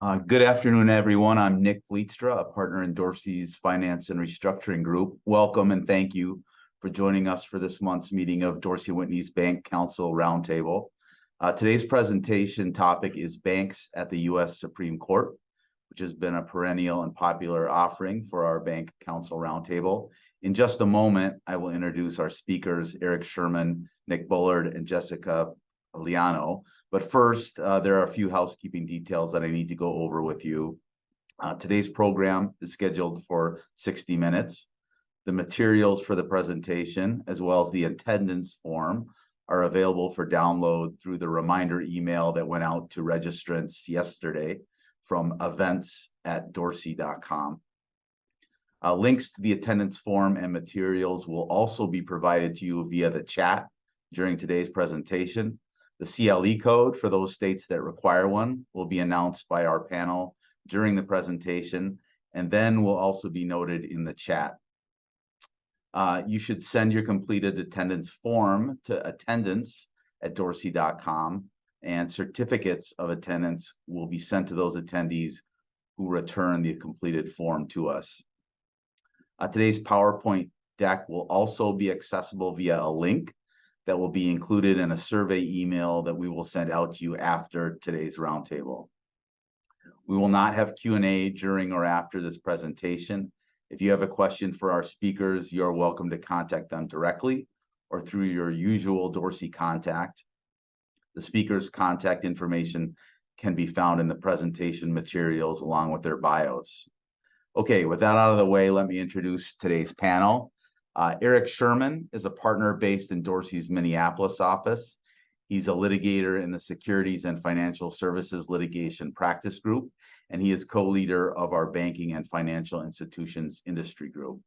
Good afternoon, everyone. I'm Nick Fleetstra, a partner in Dorsey's Finance and Restructuring Group. Welcome and thank you for joining us for this month's meeting of Dorsey Whitney's Bank Counsel Roundtable. Today's presentation topic is banks at the U.S. Supreme Court, which has been a perennial and popular offering for our Bank Counsel Roundtable. In just a moment, I will introduce our speakers, Eric Sherman, Nick Bullard, and Jessica Leano. But first, there are a few housekeeping details that I need to go over with you. Today's program is scheduled for 60 minutes. The materials for the presentation, as well as the attendance form, are available for download through the reminder email that went out to registrants yesterday from events@dorsey.com. Links to the attendance form and materials will also be provided to you via the chat during today's presentation. The CLE code for those states that require one will be announced by our panel during the presentation, and then will also be noted in the chat. You should send your completed attendance form to attendance@dorsey.com, and certificates of attendance will be sent to those attendees who return the completed form to us. Today's PowerPoint deck will also be accessible via a link that will be included in a survey email that we will send out to you after today's roundtable. We will not have Q&A during or after this presentation. If you have a question for our speakers, you're welcome to contact them directly or through your usual Dorsey contact. The speakers' contact information can be found in the presentation materials along with their bios. Okay, with that out of the way, let me introduce today's panel. Eric Sherman is a partner based in Dorsey's Minneapolis office. He's a litigator in the Securities and Financial Services Litigation Practice Group, and he is co-leader of our Banking and Financial Institutions Industry Group.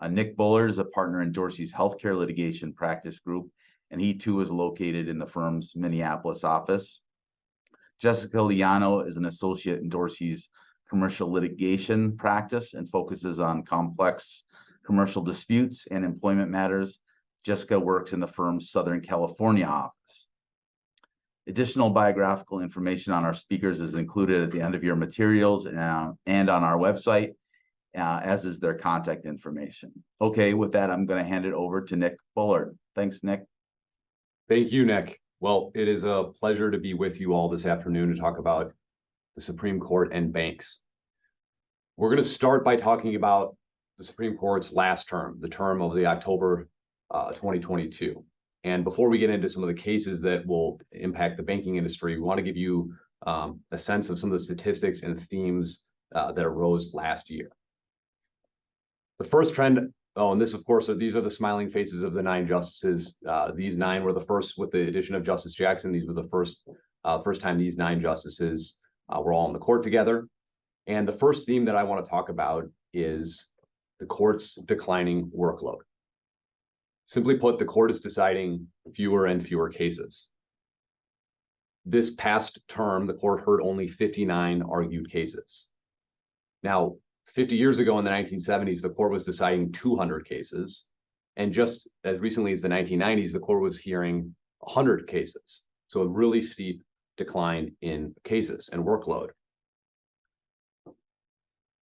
Nick Bullard is a partner in Dorsey's Healthcare Litigation Practice Group, and he too is located in the firm's Minneapolis office. Jessica Leano is an associate in Dorsey's Commercial Litigation Practice and focuses on complex commercial disputes and employment matters. Jessica works in the firm's Southern California office. Additional biographical information on our speakers is included at the end of your materials and on our website, as is their contact information. Okay, with that, I'm going to hand it over to Nick Bullard. Thanks, Nick. Thank you, Nick. Well, it is a pleasure to be with you all this afternoon to talk about the Supreme Court and banks. We're going to start by talking about the Supreme Court's last term, the term of the October 2022. And before we get into some of the cases that will impact the banking industry, we want to give you a sense of some of the statistics and themes that arose last year. The first trend, and this, of course, these are the smiling faces of the 9 justices. These 9 were the first, with the addition of Justice Jackson, these were the first time these 9 justices were all in the court together. And the first theme that I want to talk about is the court's declining workload. Simply put, the court is deciding fewer and fewer cases. This past term, the court heard only 59 argued cases. Now, 50 years ago in the 1970s, the court was deciding 200 cases. And just as recently as the 1990s, the court was hearing 100 cases. So a really steep decline in cases and workload.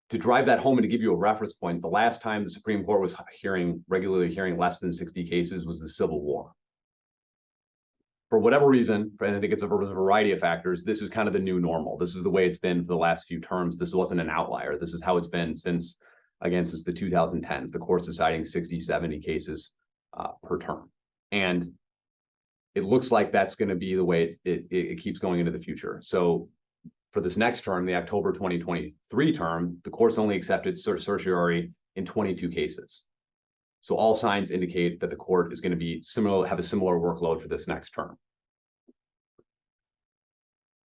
To drive that home and to give you a reference point, the last time the Supreme Court was regularly hearing less than 60 cases was the Civil War. For whatever reason, and I think it's a variety of factors, this is kind of the new normal. This is the way it's been for the last few terms. This wasn't an outlier. This is how it's been since the 2010s. The court's deciding 60, 70 cases per term. And it looks like that's going to be the way it keeps going into the future. So for this next term, the October 2023 term, the court's only accepted certiorari in 22 cases. So all signs indicate that the court is going to be have a similar workload for this next term.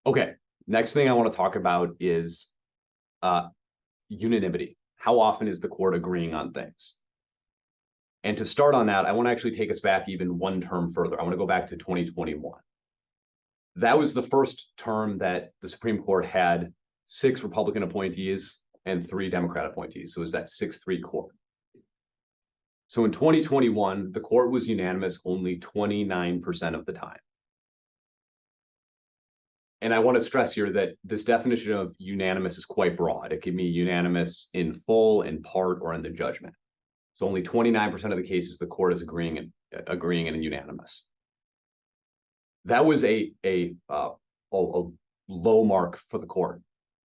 Okay, next thing I want to talk about is unanimity. How often is the court agreeing on things? And to start on that, I want to actually take us back even one term further. I want to go back to 2021. That was the first term that the Supreme Court had 6 Republican appointees and 3 Democrat appointees. So it was that 6-3 court. So in 2021, the court was unanimous only 29% of the time. And I want to stress here that this definition of unanimous is quite broad. It can be unanimous in full, in part, or in the judgment. So only 29% of the cases the court is agreeing and unanimous. That was a low mark for the court.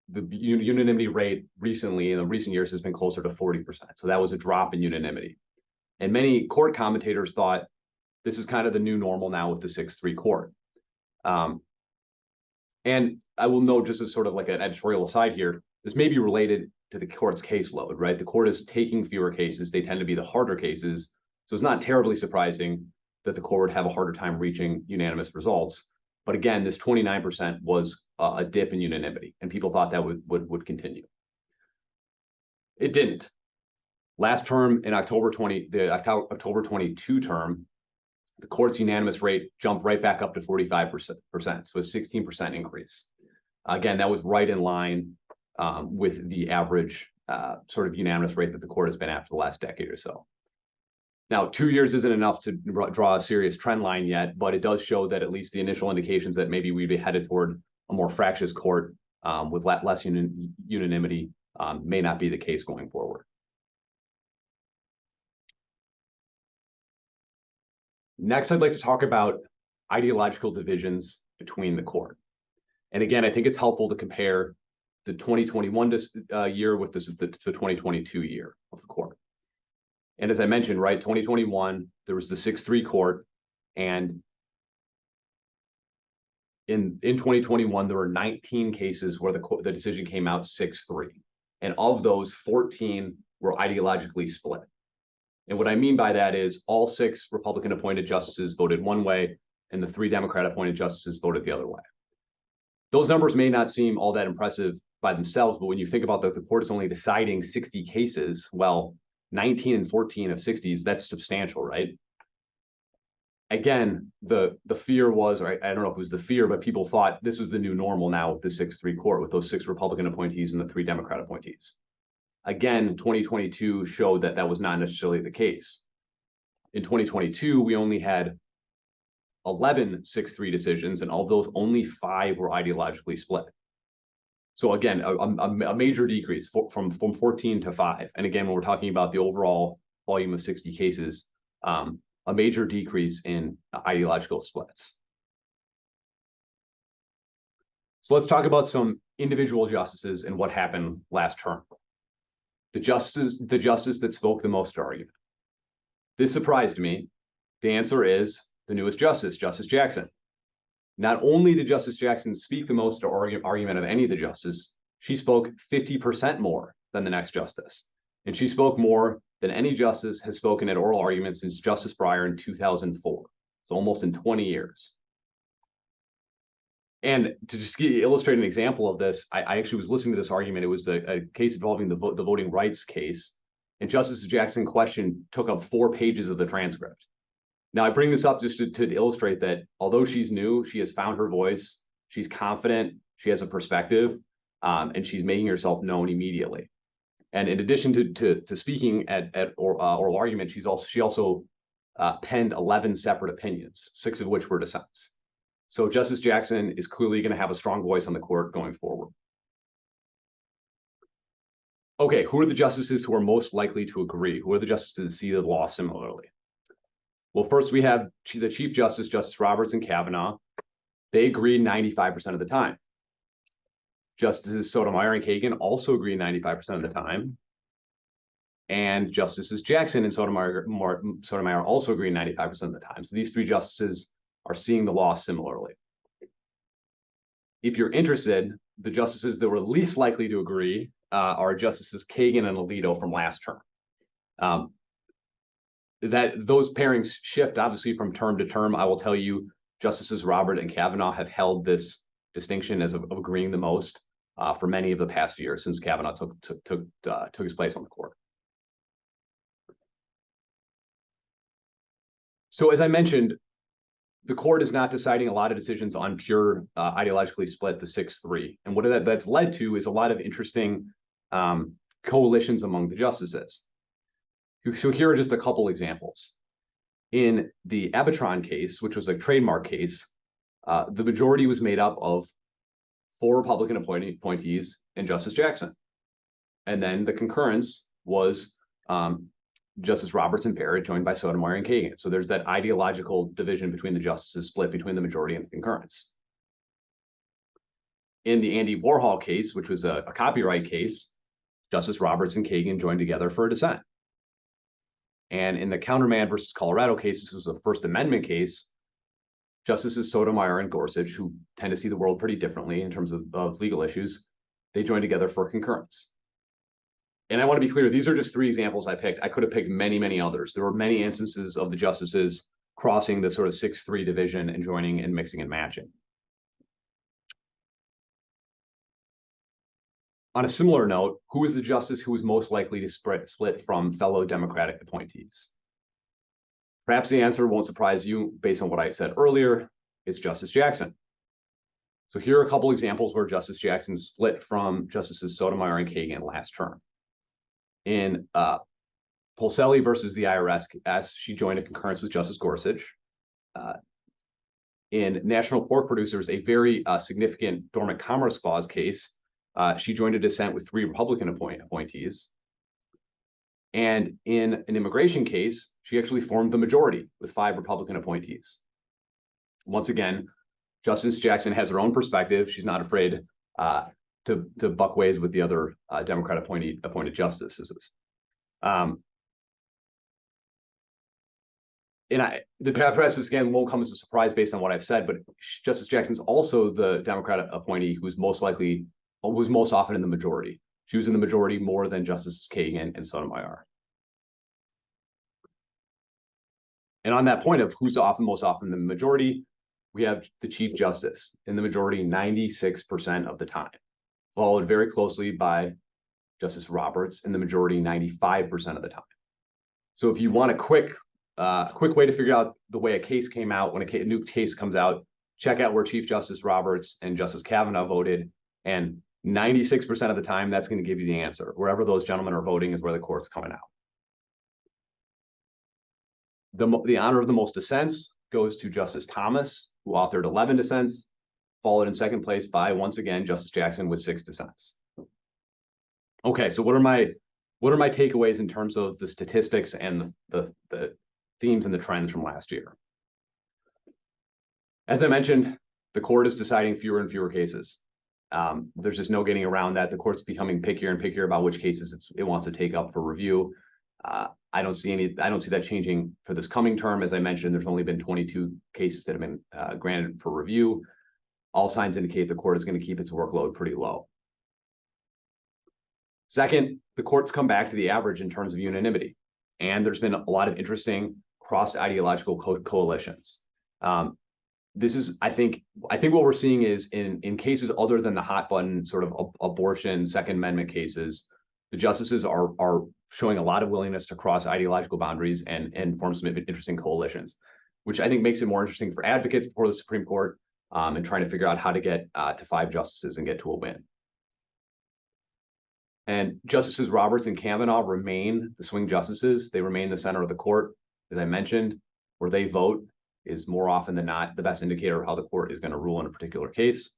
The unanimity rate recently in the recent years has been closer to 40%. So that was a drop in unanimity. And many court commentators thought this is kind of the new normal now with the 6-3 court. And I will note, just as sort of like an editorial aside here, this may be related to the court's caseload, right? The court is taking fewer cases. They tend to be the harder cases. So it's not terribly surprising that the court would have a harder time reaching unanimous results. But again, this 29% was a dip in unanimity, and people thought that would continue. It didn't. Last term in October 22 term, the court's unanimous rate jumped right back up to 45%, so a 16% increase. Again, that was right in line with the average sort of unanimous rate that the court has been at for the last decade or so. Now, 2 years isn't enough to draw a serious trend line yet, but it does show that at least the initial indications that maybe we'd be headed toward a more fractious court with less unanimity may not be the case going forward. Next, I'd like to talk about ideological divisions between the court. And again, I think it's helpful to compare the 2021 year with the 2022 year of the court. And as I mentioned, right, 2021, there was the 6-3 court. And in 2021, there were 19 cases where the decision came out 6-3. And of those, 14 were ideologically split. And what I mean by that is all 6 Republican appointed justices voted one way, and the 3 Democrat appointed justices voted the other way. Those numbers may not seem all that impressive by themselves, but when you think about that the court is only deciding 60 cases, well, 19 and 14 of 60s, that's substantial, right? Again, the fear was, or I don't know if it was the fear, but people thought this was the new normal now with the 6-3 court, with those 6 Republican appointees and the 3 Democrat appointees. Again, 2022 showed that that was not necessarily the case. In 2022, we only had 11 6-3 decisions, and of those, only 5 were ideologically split. So again, a major decrease from 14 to 5. And again, when we're talking about the overall volume of 60 cases, a major decrease in ideological splits. So let's talk about some individual justices and what happened last term. The justice that spoke the most argument. This surprised me. The answer is the newest justice, Justice Jackson. Not only did Justice Jackson speak the most argument of any of the justices, she spoke 50% more than the next justice. And she spoke more than any justice has spoken at oral arguments since Justice Breyer in 2004. So almost in 20 years. And to just illustrate an example of this, I actually was listening to this argument. It was a case involving the voting rights case. And Justice Jackson's question took up 4 pages of the transcript. Now, I bring this up just to illustrate that although she's new, she has found her voice. She's confident. She has a perspective. And she's making herself known immediately. And in addition to speaking at oral argument, she also penned 11 separate opinions, 6 of which were dissents. So Justice Jackson is clearly going to have a strong voice on the court going forward. Okay, who are the justices who are most likely to agree? Who are the justices that see the law similarly? Well, first we have the Chief Justice, Justice Roberts and Kavanaugh. They agree 95% of the time. Justices Sotomayor and Kagan also agree 95% of the time. And Justices Jackson and Sotomayor also agree 95% of the time. So these 3 justices are seeing the law similarly. If you're interested, the justices that were least likely to agree are Justices Kagan and Alito from last term. Those pairings shift obviously from term to term. I will tell you, Justices Roberts and Kavanaugh have held this distinction as of agreeing the most for many of the past years since Kavanaugh took his place on the court. So as I mentioned, the court is not deciding a lot of decisions on pure ideologically split, the 6-3. And what that's led to is a lot of interesting coalitions among the justices. So here are just a couple examples. In the Abitron case, which was a trademark case, the majority was made up of 4 Republican appointees and Justice Jackson. And then the concurrence was Justice Roberts and Barrett, joined by Sotomayor and Kagan. So there's that ideological division between the justices, split between the majority and the concurrence. In the Andy Warhol case, which was a copyright case, Justice Roberts and Kagan joined together for a dissent. And in the Counterman versus Colorado case, this was a First Amendment case, Justices Sotomayor and Gorsuch, who tend to see the world pretty differently in terms of legal issues, they joined together for concurrence. And I want to be clear, these are just 3 examples I picked. I could have picked many, many others. There were many instances of the justices crossing the sort of 6-3 division and joining and mixing and matching. On a similar note, who is the justice who was most likely to split from fellow Democratic appointees? Perhaps the answer won't surprise you based on what I said earlier. It's Justice Jackson. So here are a couple examples where Justice Jackson split from Justices Sotomayor and Kagan last term. In Polselli versus the IRS, as she joined a concurrence with Justice Gorsuch. In National Pork Producers, a very significant Dormant Commerce Clause case, she joined a dissent with 3 Republican appointees. And in an immigration case, she actually formed the majority with 5 Republican appointees. Once again, Justice Jackson has her own perspective. She's not afraid to buck ways with the other Democrat appointed justices. And perhaps this again won't come as a surprise based on what I've said, but Justice Jackson's also the Democrat appointee who's most often in the majority. She was in the majority more than Justices Kagan and Sotomayor. And on that point of who's most often in the majority, we have the Chief Justice in the majority 96% of the time, followed very closely by Justice Roberts in the majority 95% of the time. So if you want a quick way to figure out the way a case came out, when a new case comes out, check out where Chief Justice Roberts and Justice Kavanaugh voted, and 96% of the time, that's going to give you the answer. Wherever those gentlemen are voting is where the court's coming out. The honor of the most dissents goes to Justice Thomas, who authored 11 dissents, followed in second place by, once again, Justice Jackson with 6 dissents. Okay, so what are my takeaways in terms of the statistics and the themes and the trends from last year? As I mentioned, the court is deciding fewer and fewer cases. There's just no getting around that. The court's becoming pickier and pickier about which cases it wants to take up for review. I don't see that changing for this coming term. As I mentioned, there's only been 22 cases that have been granted for review. All signs indicate the court is going to keep its workload pretty low. Second, the court's come back to the average in terms of unanimity, and there's been a lot of interesting cross-ideological coalitions. This is, I think what we're seeing is in cases other than the hot button sort of abortion, Second Amendment cases, the justices are showing a lot of willingness to cross ideological boundaries and form some interesting coalitions, which I think makes it more interesting for advocates before the Supreme Court and trying to figure out how to get to 5 justices and get to a win. And Justices Roberts and Kavanaugh remain the swing justices. They remain the center of the court. As I mentioned, where they vote is more often than not the best indicator of how the court is going to rule in a particular case.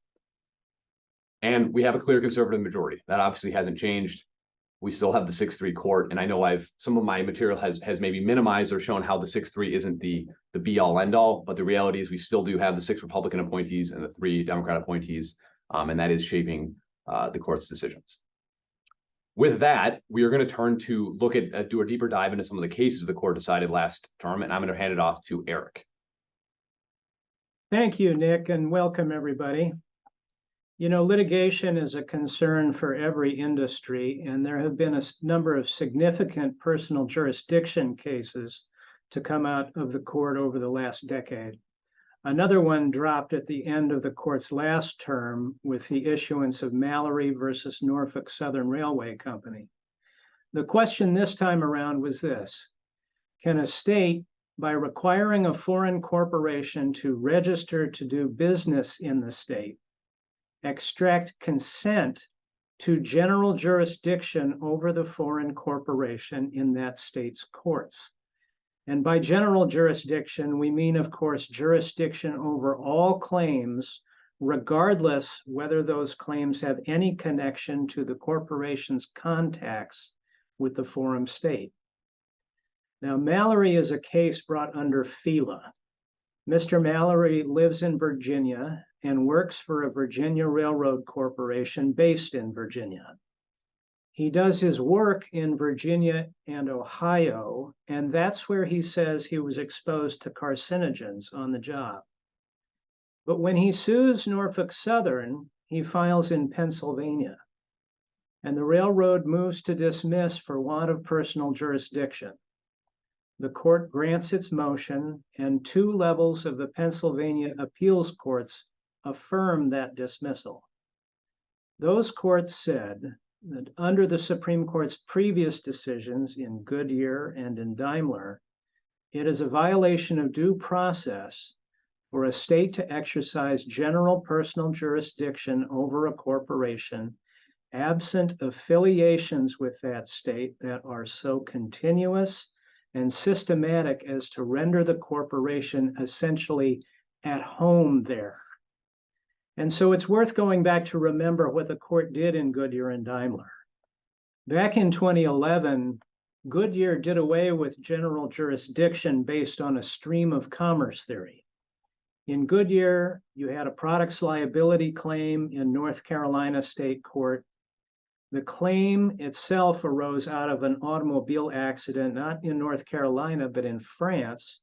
And we have a clear conservative majority. That obviously hasn't changed. We still have the 6-3 court. And I know some of my material has maybe minimized or shown how the 6-3 isn't the be all end all, but the reality is we still do have the 6 Republican appointees and the 3 Democrat appointees, and that is shaping the court's decisions. With that, we are going to turn to do a deeper dive into some of the cases the court decided last term, and I'm going to hand it off to Eric. Thank you, Nick, and welcome everybody. You know, litigation is a concern for every industry, and there have been a number of significant personal jurisdiction cases to come out of the court over the last decade. Another one dropped at the end of the court's last term with the issuance of Mallory versus Norfolk Southern Railway Company. The question this time around was this: can a state, by requiring a foreign corporation to register to do business in the state, extract consent to general jurisdiction over the foreign corporation in that state's courts? And by general jurisdiction, we mean, of course, jurisdiction over all claims regardless whether those claims have any connection to the corporation's contacts with the forum state. Now, Mallory is a case brought under FILA. Mr. Mallory lives in Virginia and works for a Virginia Railroad Corporation based in Virginia. He does his work in Virginia and Ohio, and that's where he says he was exposed to carcinogens on the job. But when he sues Norfolk Southern, he files in Pennsylvania, and the railroad moves to dismiss for want of personal jurisdiction. The court grants its motion, and 2 levels of the Pennsylvania appeals courts affirm that dismissal. Those courts said that under the Supreme Court's previous decisions in Goodyear and in Daimler, it is a violation of due process for a state to exercise general personal jurisdiction over a corporation absent affiliations with that state that are so continuous and systematic as to render the corporation essentially at home there. And so it's worth going back to remember what the court did in Goodyear and Daimler. Back in 2011, Goodyear did away with general jurisdiction based on a stream of commerce theory. In Goodyear, you had a products liability claim in North Carolina State Court. The claim itself arose out of an automobile accident, not in North Carolina, but in France,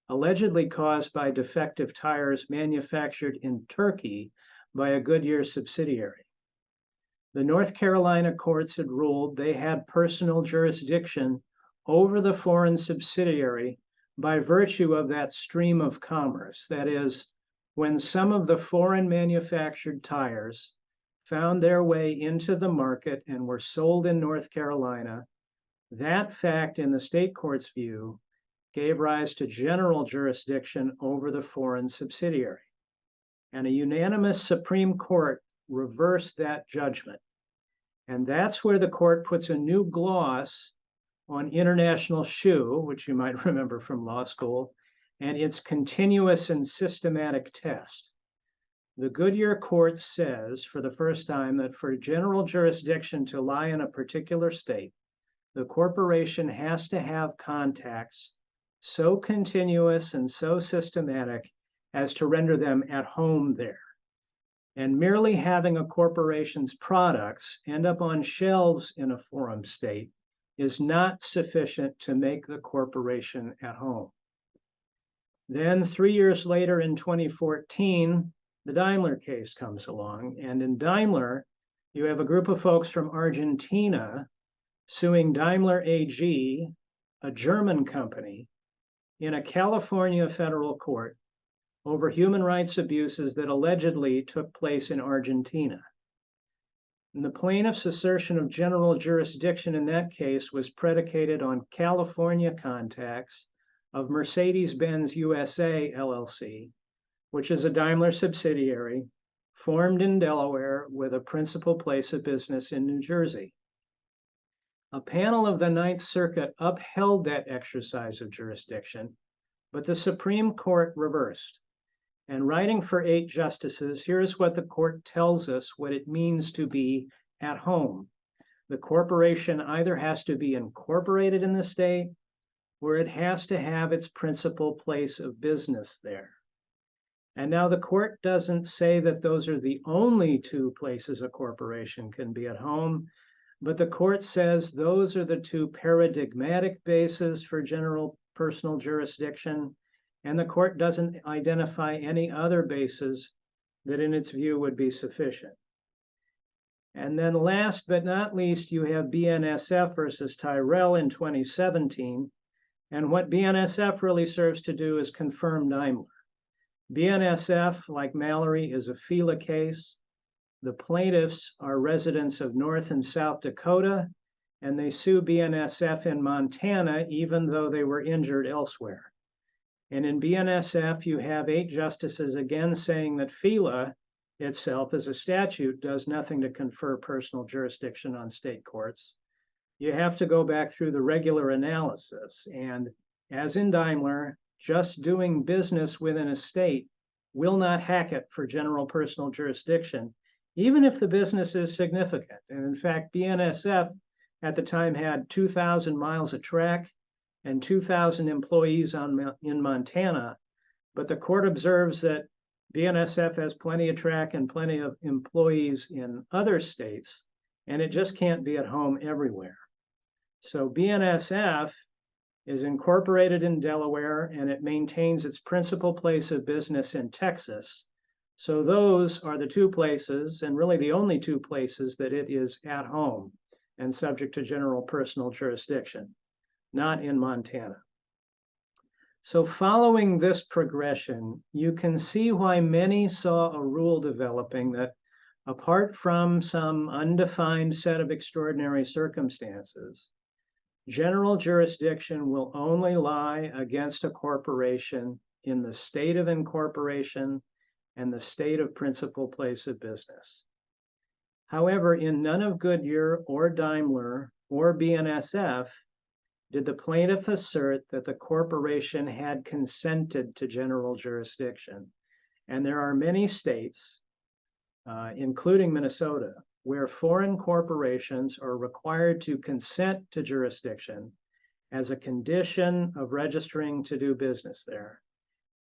allegedly caused by defective tires manufactured in Turkey by a Goodyear subsidiary. The North Carolina courts had ruled they had personal jurisdiction over the foreign subsidiary by virtue of that stream of commerce. That is, when some of the foreign manufactured tires found their way into the market and were sold in North Carolina, that fact in the state court's view gave rise to general jurisdiction over the foreign subsidiary. And a unanimous Supreme Court reversed that judgment. And that's where the court puts a new gloss on international shoe, which you might remember from law school, and its continuous and systematic test. The Goodyear court says for the first time that for general jurisdiction to lie in a particular state, the corporation has to have contacts so continuous and so systematic as to render them at home there. And merely having a corporation's products end up on shelves in a forum state is not sufficient to make the corporation at home. Then 3 years later in 2014, the Daimler case comes along. And in Daimler, you have a group of folks from Argentina suing Daimler AG, a German company, in a California federal court over human rights abuses that allegedly took place in Argentina. And the plaintiff's assertion of general jurisdiction in that case was predicated on California contacts of Mercedes-Benz USA LLC, which is a Daimler subsidiary formed in Delaware with a principal place of business in New Jersey. A panel of the Ninth Circuit upheld that exercise of jurisdiction, but the Supreme Court reversed. And writing for 8 justices, here's what the court tells us what it means to be at home. The corporation either has to be incorporated in the state or it has to have its principal place of business there. And now the court doesn't say that those are the only 2 places a corporation can be at home, but the court says those are the 2 paradigmatic bases for general personal jurisdiction, and the court doesn't identify any other bases that in its view would be sufficient. And then last but not least, you have BNSF versus Tyrell in 2017. And what BNSF really serves to do is confirm Daimler. BNSF, like Mallory, is a FILA case. The plaintiffs are residents of North and South Dakota, and they sue BNSF in Montana, even though they were injured elsewhere. And in BNSF, you have 8 justices again saying that FILA itself as a statute does nothing to confer personal jurisdiction on state courts. You have to go back through the regular analysis. And as in Daimler, just doing business within a state will not hack it for general personal jurisdiction, even if the business is significant. And in fact, BNSF at the time had 2,000 miles of track and 2,000 employees in Montana. But the court observes that BNSF has plenty of track and plenty of employees in other states, and it just can't be at home everywhere. So BNSF is incorporated in Delaware, and it maintains its principal place of business in Texas. So those are the two places, and really the only two places, that it is at home and subject to general personal jurisdiction, not in Montana. So following this progression, you can see why many saw a rule developing that, apart from some undefined set of extraordinary circumstances, general jurisdiction will only lie against a corporation in the state of incorporation and the state of principal place of business. However, in none of Goodyear or Daimler or BNSF did the plaintiff assert that the corporation had consented to general jurisdiction. And there are many states, including Minnesota, where foreign corporations are required to consent to jurisdiction as a condition of registering to do business there.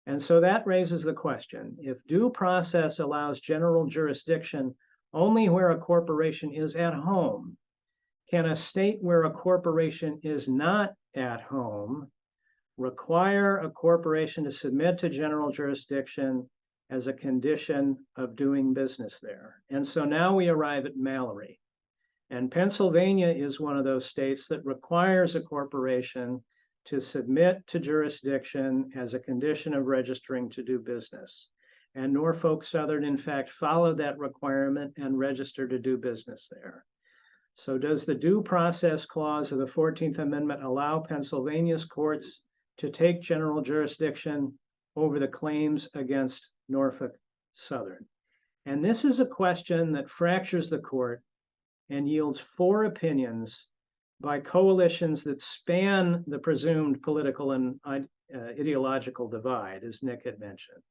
And so that raises the question, if due process allows general jurisdiction only where a corporation is at home, can a state where a corporation is not at home require a corporation to submit to general jurisdiction as a condition of doing business there? And so now we arrive at Mallory. And Pennsylvania is one of those states that requires a corporation to submit to jurisdiction as a condition of registering to do business. And Norfolk Southern, in fact, followed that requirement and registered to do business there. So does the due process clause of the 14th Amendment allow Pennsylvania's courts to take general jurisdiction over the claims against Norfolk Southern? And this is a question that fractures the court and yields 4 opinions by coalitions that span the presumed political and ideological divide, as Nick had mentioned.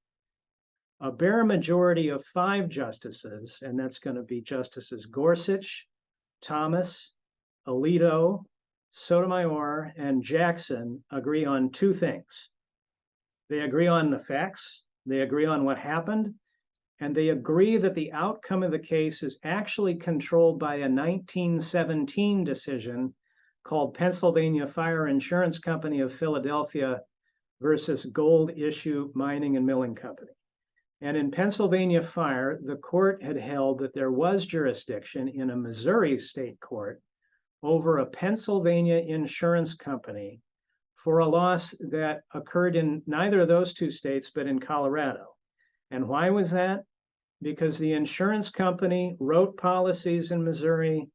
A bare majority of 5 justices, and that's going to be Justices Gorsuch, Thomas, Alito, Sotomayor, and Jackson, agree on 2 things. They agree on the facts, they agree on what happened, and they agree that the outcome of the case is actually controlled by a 1917 decision called Pennsylvania Fire Insurance Company of Philadelphia versus Gold Issue Mining and Milling Company. And in Pennsylvania Fire, the court had held that there was jurisdiction in a Missouri state court over a Pennsylvania insurance company for a loss that occurred in neither of those 2 states, but in Colorado. And why was that? Because the insurance company wrote policies in Missouri,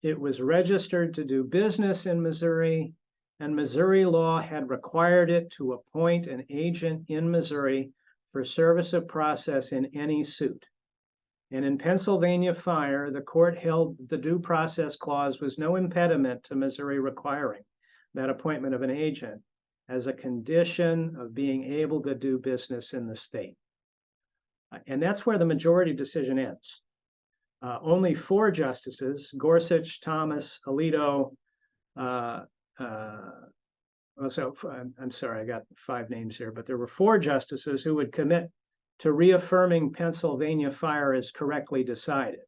it was registered to do business in Missouri, and Missouri law had required it to appoint an agent in Missouri for service of process in any suit. And in Pennsylvania Fire, the court held the due process clause was no impediment to Missouri requiring that appointment of an agent as a condition of being able to do business in the state. And that's where the majority decision ends. Only 4 justices, Gorsuch, Thomas, Alito, I'm sorry, I got 5 names here, but there were 4 justices who would commit to reaffirming Pennsylvania Fire as correctly decided.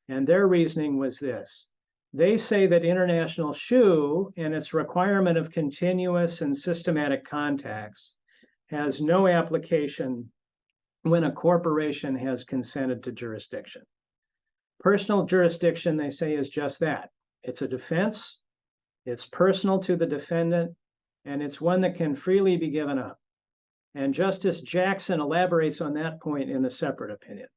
And their reasoning was this. They say that international shoe and its requirement of continuous and systematic contacts has no application when a corporation has consented to jurisdiction. Personal jurisdiction, they say, is just that. It's a defense, it's personal to the defendant, and it's one that can freely be given up. And Justice Jackson elaborates on that point in a separate opinion.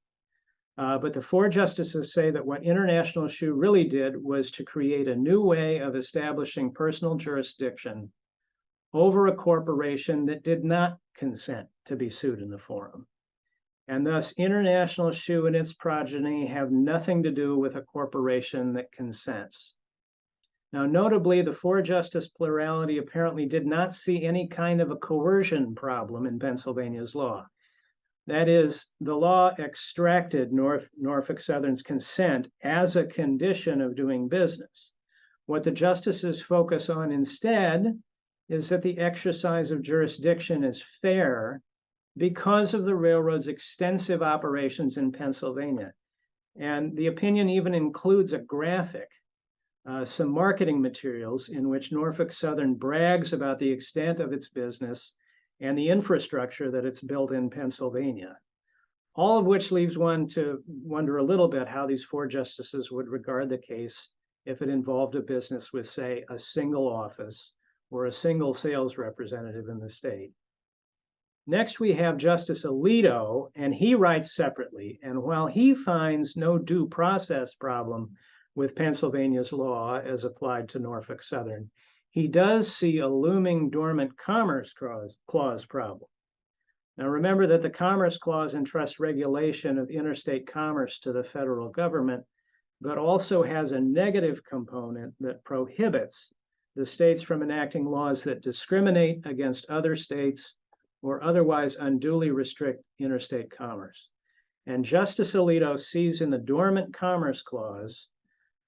But the 4 justices say that what international shoe really did was to create a new way of establishing personal jurisdiction over a corporation that did not consent to be sued in the forum. And thus, international shoe and its progeny have nothing to do with a corporation that consents. Now, notably, the 4-justice plurality apparently did not see any kind of a coercion problem in Pennsylvania's law. That is, the law extracted Norfolk Southern's consent as a condition of doing business. What the justices focus on instead is that the exercise of jurisdiction is fair because of the railroad's extensive operations in Pennsylvania. And the opinion even includes a graphic, some marketing materials in which Norfolk Southern brags about the extent of its business and the infrastructure that it's built in Pennsylvania. All of which leaves one to wonder a little bit how these four justices would regard the case if it involved a business with, say, a single office or a single sales representative in the state. Next, we have Justice Alito, and he writes separately. And while he finds no due process problem with Pennsylvania's law as applied to Norfolk Southern, he does see a looming dormant Commerce Clause problem. Now, remember that the Commerce Clause entrusts regulation of interstate commerce to the federal government, but also has a negative component that prohibits the states from enacting laws that discriminate against other states or otherwise unduly restrict interstate commerce. And Justice Alito sees in the Dormant Commerce Clause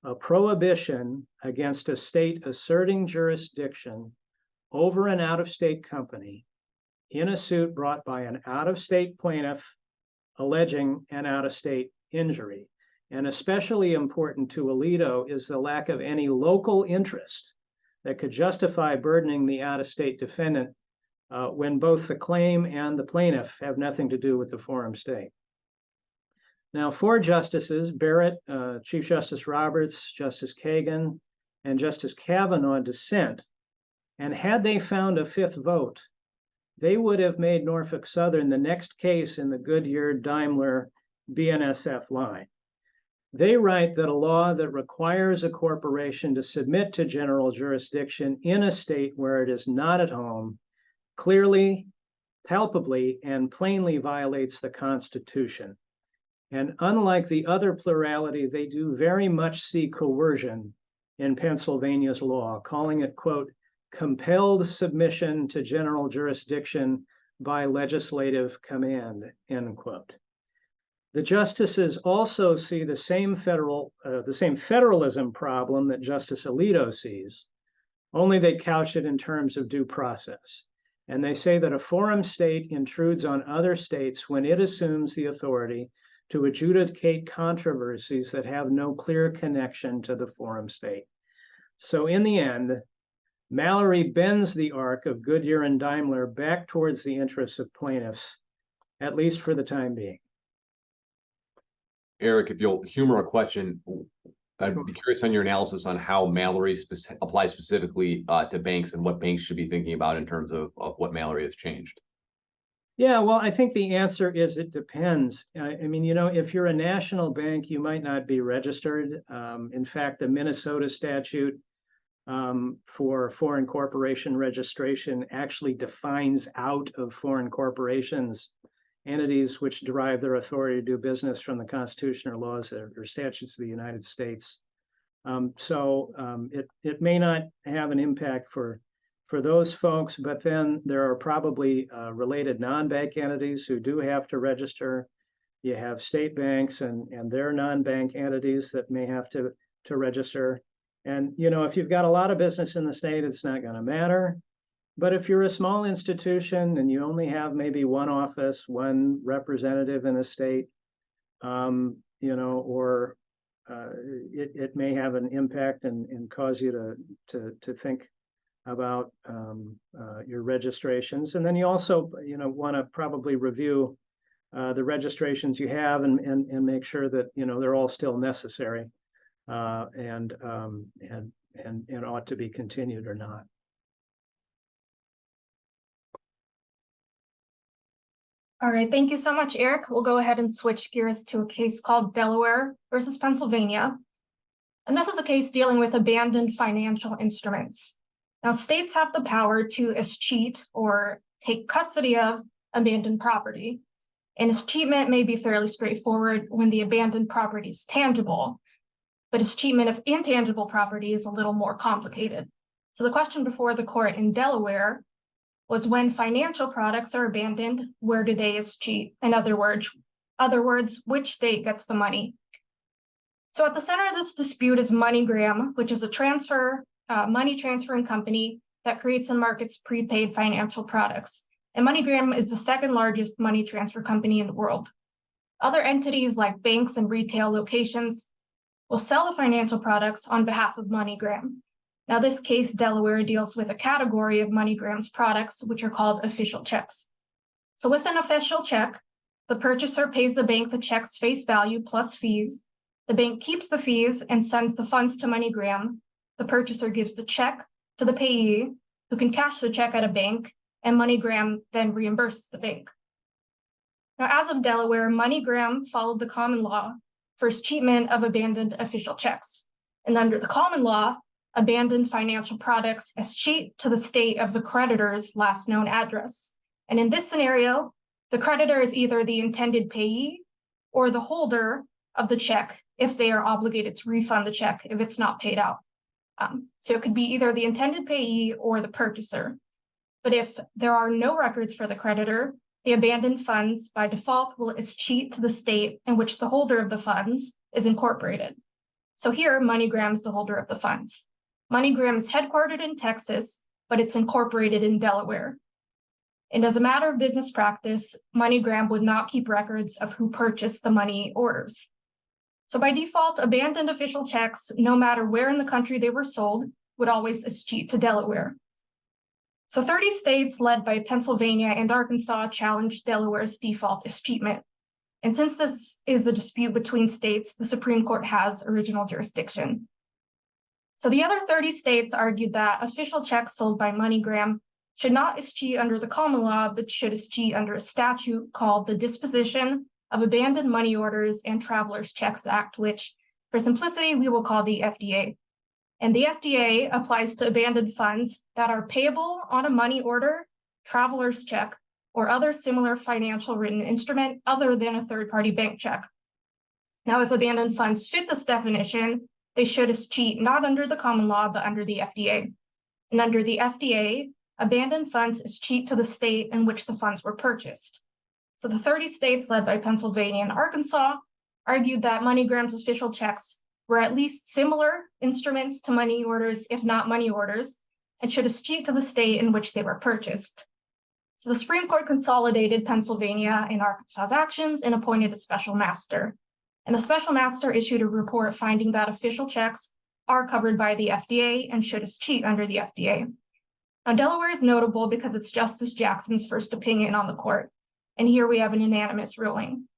a prohibition against a state asserting jurisdiction over an out-of-state company in a suit brought by an out-of-state plaintiff alleging an out-of-state injury. And especially important to Alito is the lack of any local interest that could justify burdening the out-of-state defendant when both the claim and the plaintiff have nothing to do with the forum state. Now, four justices, Barrett, Chief Justice Roberts, Justice Kagan, and Justice Kavanaugh dissent. And had they found a fifth vote, they would have made Norfolk Southern the next case in the Goodyear-Daimler BNSF line. They write that a law that requires a corporation to submit to general jurisdiction in a state where it is not at home clearly, palpably, and plainly violates the Constitution. And unlike the other plurality, they do very much see coercion in Pennsylvania's law, calling it, quote, compelled submission to general jurisdiction by legislative command, end quote. The justices also see the same federalism problem that Justice Alito sees, only they couch it in terms of due process. And they say that a forum state intrudes on other states when it assumes the authority to adjudicate controversies that have no clear connection to the forum state. So in the end, Mallory bends the arc of Goodyear and Daimler back towards the interests of plaintiffs, at least for the time being. Eric, if you'll humor a question, I'd be curious on your analysis on how Mallory applies specifically to banks and what banks should be thinking about in terms of what Mallory has changed. Yeah, well, I think the answer is it depends. I mean, you know, if you're a national bank, you might not be registered. In fact, the Minnesota statute for foreign corporation registration actually defines out of foreign corporations entities which derive their authority to do business from the Constitution or laws or statutes of the United States. It may not have an impact for those folks, but then there are probably related non-bank entities who do have to register. You have state banks and their non-bank entities that may have to register. And, you know, if you've got a lot of business in the state, it's not going to matter. But if you're a small institution and you only have maybe one office, one representative in a state, you know, or it may have an impact and cause you to think about your registrations. And then you also, you know, want to probably review the registrations you have and make sure that, you know, they're all still necessary and ought to be continued or not. All right, thank you so much, Eric. We'll go ahead and switch gears to a case called Delaware versus Pennsylvania. And this is a case dealing with abandoned financial instruments. Now, states have the power to escheat or take custody of abandoned property. And escheatment may be fairly straightforward when the abandoned property is tangible, but escheatment of intangible property is a little more complicated. So the question before the court in Delaware was when financial products are abandoned, where do they escheat? In other words, which state gets the money? So at the center of this dispute is MoneyGram, which is a money transferring company that creates and markets prepaid financial products. And MoneyGram is the second largest money transfer company in the world. Other entities like banks and retail locations will sell the financial products on behalf of MoneyGram. Now, this case, Delaware, deals with a category of MoneyGram's products, which are called official checks. So with an official check, the purchaser pays the bank the check's face value plus fees. The bank keeps the fees and sends the funds to MoneyGram. The purchaser gives the check to the payee, who can cash the check at a bank, and MoneyGram then reimburses the bank. Now, as of Delaware, MoneyGram followed the common law for escheatment of abandoned official checks. And under the common law, abandoned financial products escheat to the state of the creditor's last known address. And in this scenario, the creditor is either the intended payee or the holder of the check if they are obligated to refund the check if it's not paid out. So it could be either the intended payee or the purchaser. But if there are no records for the creditor, the abandoned funds by default will escheat to the state in which the holder of the funds is incorporated. So here, MoneyGram is the holder of the funds. MoneyGram is headquartered in Texas, but it's incorporated in Delaware. And as a matter of business practice, MoneyGram would not keep records of who purchased the money orders. So by default, abandoned official checks, no matter where in the country they were sold, would always escheat to Delaware. So 30 states led by Pennsylvania and Arkansas challenged Delaware's default escheatment. And since this is a dispute between states, the Supreme Court has original jurisdiction. So the other 30 states argued that official checks sold by MoneyGram should not escheat under the common law, but should escheat under a statute called the Disposition of Abandoned Money Orders and Travelers' Checks Act, which, for simplicity, we will call the FDA. And the FDA applies to abandoned funds that are payable on a money order, traveler's check, or other similar financial written instrument other than a third-party bank check. Now, if abandoned funds fit this definition, they should escheat not under the common law, but under the FDA. And under the FDA, abandoned funds escheat to the state in which the funds were purchased. So the 30 states led by Pennsylvania and Arkansas argued that MoneyGram's official checks were at least similar instruments to money orders, if not money orders, and should escheat to the state in which they were purchased. So the Supreme Court consolidated Pennsylvania and Arkansas's actions and appointed a special master. And the special master issued a report finding that official checks are covered by the FDA and should escheat under the FDA. Now, Delaware is notable because it's Justice Jackson's first opinion on the court, and here we have an unanimous ruling.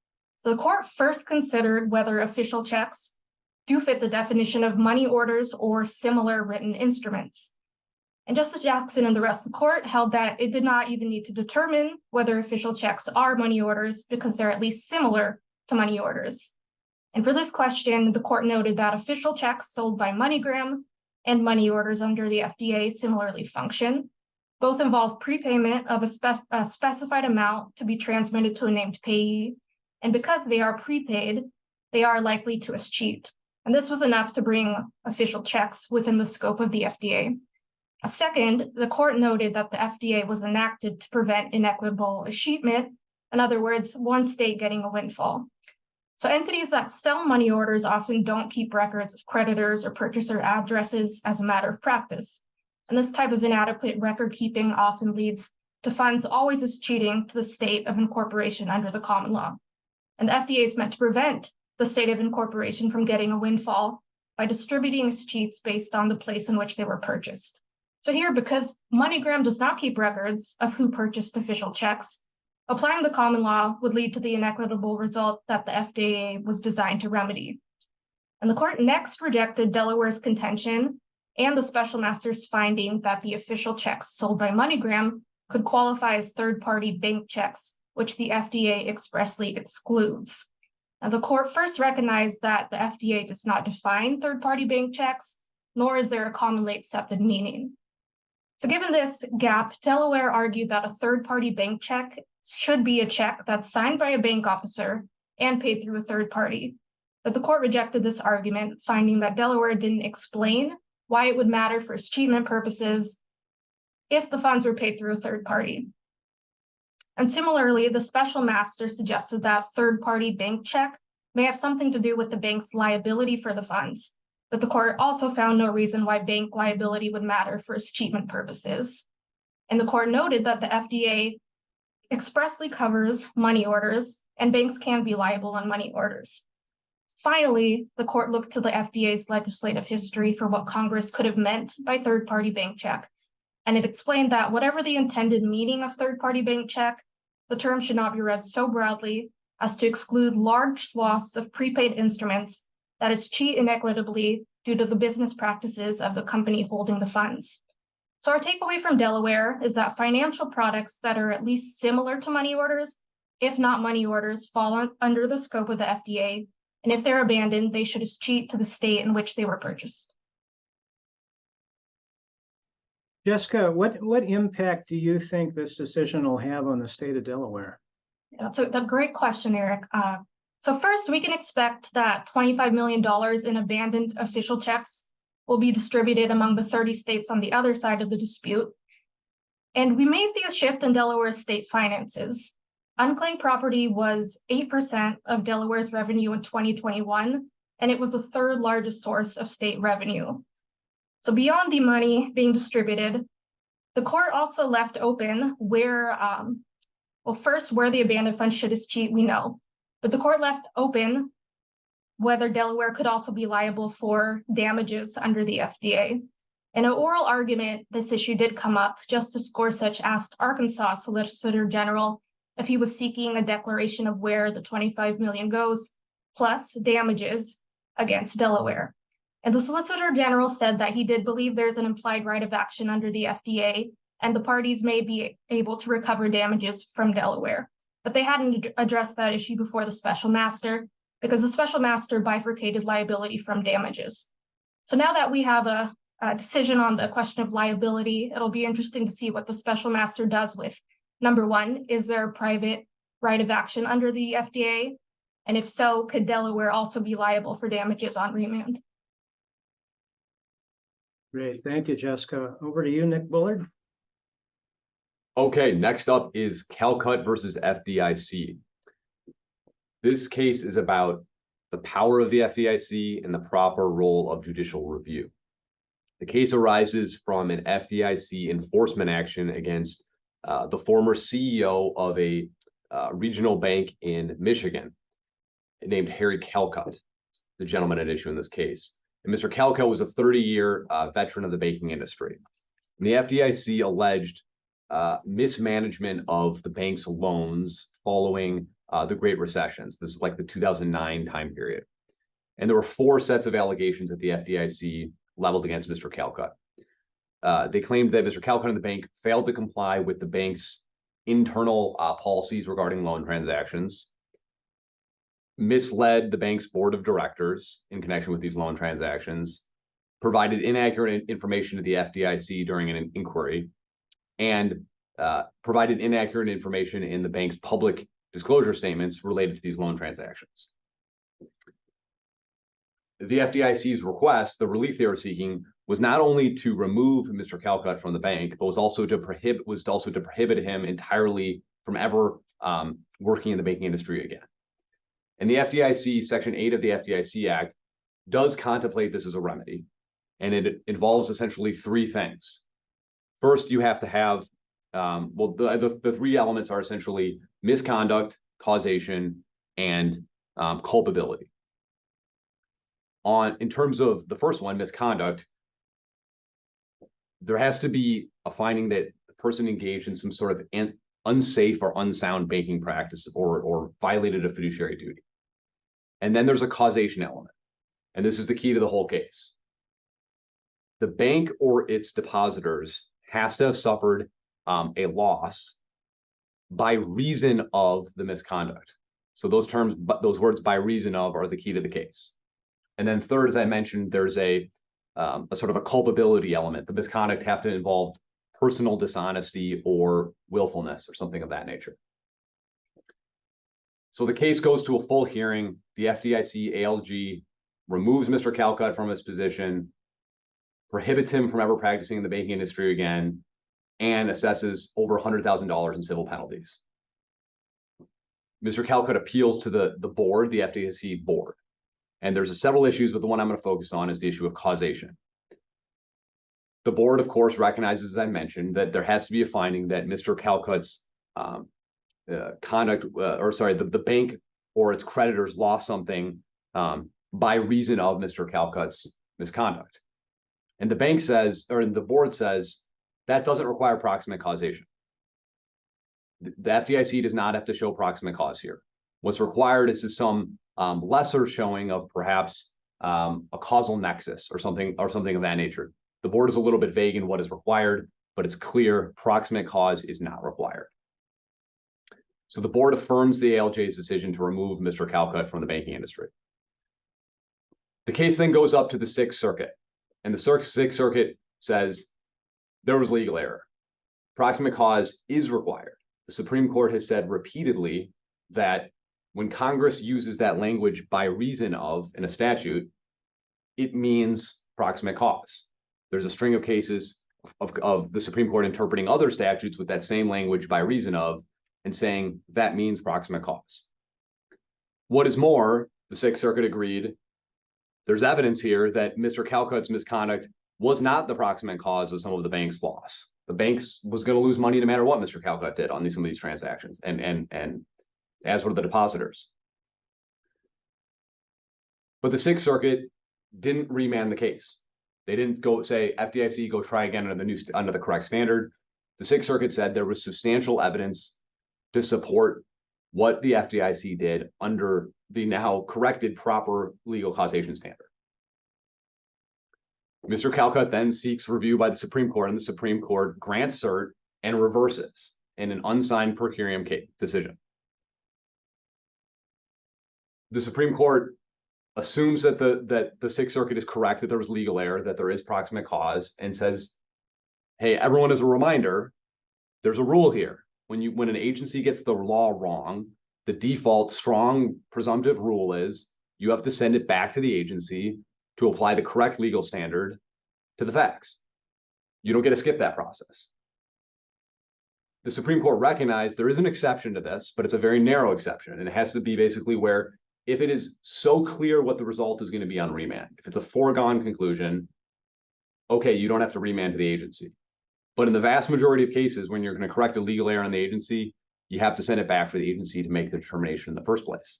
So the court first considered whether official checks do fit the definition of money orders or similar written instruments. And Justice Jackson and the rest of the court held that it did not even need to determine whether official checks are money orders because they're at least similar to money orders. And for this question, the court noted that official checks sold by MoneyGram and money orders under the FDA similarly function. Both involve prepayment of a specified amount to be transmitted to a named payee. And because they are prepaid, they are likely to escheat. And this was enough to bring official checks within the scope of the FDA. Second, the court noted that the FDA was enacted to prevent inequitable escheatment, in other words, one state getting a windfall. So entities that sell money orders often don't keep records of creditors or purchaser addresses as a matter of practice. And this type of inadequate record keeping often leads to funds always escheating to the state of incorporation under the common law. And the FDA is meant to prevent the state of incorporation from getting a windfall by distributing escheats based on the place in which they were purchased. So here, because MoneyGram does not keep records of who purchased official checks, applying the common law would lead to the inequitable result that the FDA was designed to remedy. And the court next rejected Delaware's contention and the special master's finding that the official checks sold by MoneyGram could qualify as third-party bank checks, which the FDA expressly excludes. Now, the court first recognized that the FDA does not define third-party bank checks, nor is there a commonly accepted meaning. So given this gap, Delaware argued that a third-party bank check should be a check that's signed by a bank officer and paid through a third party. But the court rejected this argument, finding that Delaware didn't explain why it would matter for escheatment purposes if the funds were paid through a third party. And similarly, the special master suggested that third-party bank check may have something to do with the bank's liability for the funds, but the court also found no reason why bank liability would matter for escheatment purposes. And the court noted that the FDA expressly covers money orders, and banks can be liable on money orders. Finally, the court looked to the FDA's legislative history for what Congress could have meant by third-party bank check, and it explained that whatever the intended meaning of third-party bank check, the term should not be read so broadly as to exclude large swaths of prepaid instruments that is cheat inequitably due to the business practices of the company holding the funds. So our takeaway from Delaware is that financial products that are at least similar to money orders, if not money orders, fall under the scope of the FDA, and if they're abandoned, they should escheat to the state in which they were purchased. Jessica, what impact do you think this decision will have on the state of Delaware? That's a great question, Eric. So first, we can expect that $25 million in abandoned official checks will be distributed among the 30 states on the other side of the dispute. And we may see a shift in Delaware's state finances. Unclaimed property was 8% of Delaware's revenue in 2021, and it was the third largest source of state revenue. So beyond the money being distributed, the court also left open where, first, where the abandoned funds should escheat, we know, but the court left open whether Delaware could also be liable for damages under the FDA. In an oral argument, this issue did come up. Justice Gorsuch asked Arkansas Solicitor General if he was seeking a declaration of where the $25 million goes, plus damages against Delaware. And the Solicitor General said that he did believe there's an implied right of action under the FDA, and the parties may be able to recover damages from Delaware. But they hadn't addressed that issue before the special master, because the special master bifurcated liability from damages. So now that we have a decision on the question of liability, it'll be interesting to see what the special master does with, number one, is there a private right of action under the FDA? And if so, could Delaware also be liable for damages on remand? Great, thank you, Jessica. Over to you, Nick Bullard. Okay, next up is Calcutt versus FDIC. This case is about the power of the FDIC and the proper role of judicial review. The case arises from an FDIC enforcement action against the former CEO of a regional bank in Michigan named Harry Calcutt, the gentleman at issue in this case. And Mr. Calcutt was a 30-year veteran of the banking industry. And the FDIC alleged mismanagement of the bank's loans following the Great Recessions. This is like the 2009 time period. And there were 4 sets of allegations that the FDIC leveled against Mr. Calcutt. They claimed that Mr. Calcutt and the bank failed to comply with the bank's internal policies regarding loan transactions, misled the bank's board of directors in connection with these loan transactions, provided inaccurate information to the FDIC during an inquiry, and provided inaccurate information in the bank's public disclosure statements related to these loan transactions. The FDIC's request, the relief they were seeking, was not only to remove Mr. Calcutt from the bank, but was also to prohibit him entirely from ever working in the banking industry again. And the FDIC, Section 8 of the FDIC Act, does contemplate this as a remedy, and it involves essentially 3 things. First, you have to have, the 3 elements are essentially misconduct, causation, and culpability. In terms of the first one, misconduct, there has to be a finding that the person engaged in some sort of unsafe or unsound banking practice or violated a fiduciary duty. And then there's a causation element. And this is the key to the whole case. The bank or its depositors has to have suffered a loss by reason of the misconduct. So those words "by reason of" are the key to the case. And then third, as I mentioned, there's a sort of a culpability element. The misconduct have to involve personal dishonesty or willfulness or something of that nature. So the case goes to a full hearing. The FDIC ALG removes Mr. Calcutt from his position, prohibits him from ever practicing in the banking industry again, and assesses over $100,000 in civil penalties. Mr. Calcutt appeals to the board, the FDIC board. And there's several issues, but the one I'm going to focus on is the issue of causation. The board, of course, recognizes, as I mentioned, that there has to be a finding that Mr. Calcutt's conduct, the bank or its creditors lost something by reason of Mr. Calcutt's misconduct. And the bank says, or the board says, that doesn't require proximate causation. The FDIC does not have to show proximate cause here. What's required is some lesser showing of perhaps a causal nexus or something of that nature. The board is a little bit vague in what is required, but it's clear proximate cause is not required. So the board affirms the ALJ's decision to remove Mr. Calcutt from the banking industry. The case then goes up to the Sixth Circuit, and the Sixth Circuit says there was legal error. Proximate cause is required. The Supreme Court has said repeatedly that when Congress uses that language by reason of in a statute, it means proximate cause. There's a string of cases of the Supreme Court interpreting other statutes with that same language by reason of and saying that means proximate cause. What is more, the Sixth Circuit agreed there's evidence here that Mr. Calcutt's misconduct was not the proximate cause of some of the bank's loss. The bank was going to lose money no matter what Mr. Calcutt did on some of these transactions, and as were the depositors. But the Sixth Circuit didn't remand the case. They didn't go say, FDIC, go try again under the correct standard. The Sixth Circuit said there was substantial evidence to support what the FDIC did under the now corrected proper legal causation standard. Mr. Calcutt then seeks review by the Supreme Court, and the Supreme Court grants cert and reverses in an unsigned per curiam decision. The Supreme Court assumes that the Sixth Circuit is correct, that there was legal error, that there is proximate cause, and says, hey, everyone, as a reminder, there's a rule here. When an agency gets the law wrong, the default strong presumptive rule is you have to send it back to the agency to apply the correct legal standard to the facts. You don't get to skip that process. The Supreme Court recognized there is an exception to this, but it's a very narrow exception, and it has to be basically where if it is so clear what the result is going to be on remand, if it's a foregone conclusion, okay, you don't have to remand to the agency. But in the vast majority of cases, when you're going to correct a legal error on the agency, you have to send it back for the agency to make the determination in the first place.